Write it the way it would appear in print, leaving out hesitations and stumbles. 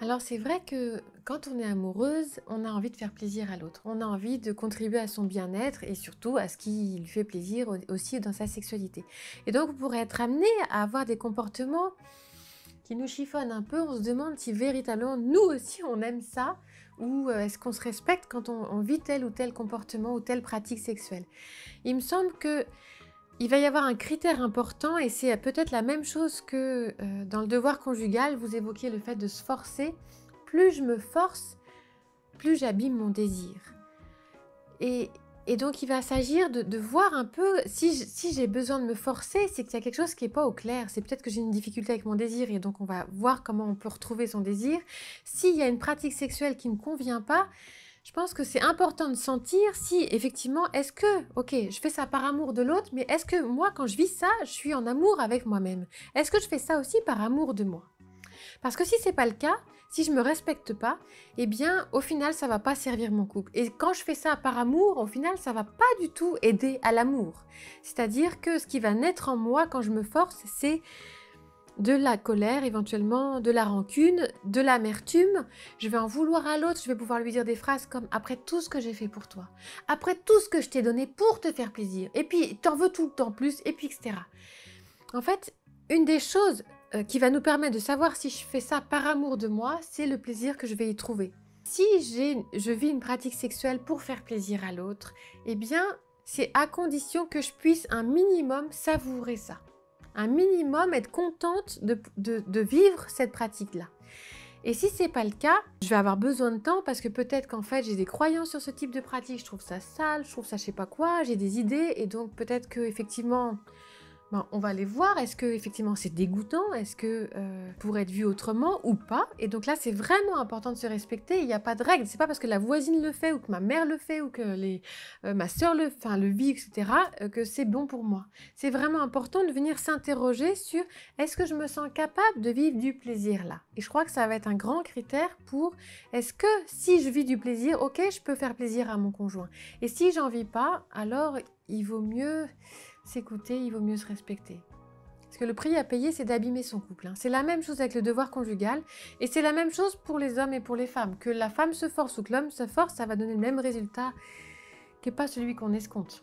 Alors c'est vrai que quand on est amoureuse, on a envie de faire plaisir à l'autre. On a envie de contribuer à son bien-être et surtout à ce qui lui fait plaisir aussi dans sa sexualité. Et donc on pourrait être amené à avoir des comportements qui nous chiffonnent un peu. On se demande si véritablement nous aussi on aime ça ou est-ce qu'on se respecte quand on vit tel ou tel comportement ou telle pratique sexuelle. Il me semble que il va y avoir un critère important et c'est peut-être la même chose que dans le devoir conjugal, vous évoquiez le fait de se forcer. Plus je me force, plus j'abîme mon désir. Et, et donc il va s'agir de voir un peu, si j'ai besoin de me forcer, c'est qu'il y a quelque chose qui n'est pas au clair. C'est peut-être que j'ai une difficulté avec mon désir et donc on va voir comment on peut retrouver son désir. S'il y a une pratique sexuelle qui ne me convient pas, je pense que c'est important de sentir si effectivement, est-ce que, ok, je fais ça par amour de l'autre, mais est-ce que moi, quand je vis ça, je suis en amour avec moi-même? Est-ce que je fais ça aussi par amour de moi? Parce que si c'est pas le cas, si je me respecte pas, eh bien, au final, ça va pas servir mon couple. Et quand je fais ça par amour, au final, ça va pas du tout aider à l'amour. C'est-à-dire que ce qui va naître en moi quand je me force, c'est de la colère, éventuellement de la rancune, de l'amertume. Je vais en vouloir à l'autre, je vais pouvoir lui dire des phrases comme « après tout ce que j'ai fait pour toi, après tout ce que je t'ai donné pour te faire plaisir, et puis t'en veux tout le temps plus, et puis etc. » En fait, une des choses qui va nous permettre de savoir si je fais ça par amour de moi, c'est le plaisir que je vais y trouver. Si je vis une pratique sexuelle pour faire plaisir à l'autre, eh bien, c'est à condition que je puisse un minimum savourer ça. Un minimum être contente de vivre cette pratique-là. Et si c'est pas le cas, je vais avoir besoin de temps parce que peut-être qu'en fait j'ai des croyances sur ce type de pratique, je trouve ça sale, je trouve ça je sais pas quoi, j'ai des idées et donc peut-être que effectivement on va aller voir, est-ce que effectivement c'est dégoûtant, est-ce que pour être vu autrement ou pas. Et donc là c'est vraiment important de se respecter, il n'y a pas de règle, c'est pas parce que la voisine le fait ou que ma mère le fait ou que ma soeur le vit, etc. Que c'est bon pour moi. C'est vraiment important de venir s'interroger sur est-ce que je me sens capable de vivre du plaisir là. Et je crois que ça va être un grand critère pour est-ce que si je vis du plaisir, ok, je peux faire plaisir à mon conjoint. Et si j'en vis pas, alors il vaut mieux s'écouter, il vaut mieux se respecter. Parce que le prix à payer, c'est d'abîmer son couple. C'est la même chose avec le devoir conjugal, et c'est la même chose pour les hommes et pour les femmes. Que la femme se force ou que l'homme se force, ça va donner le même résultat qui n'est pas celui qu'on escompte.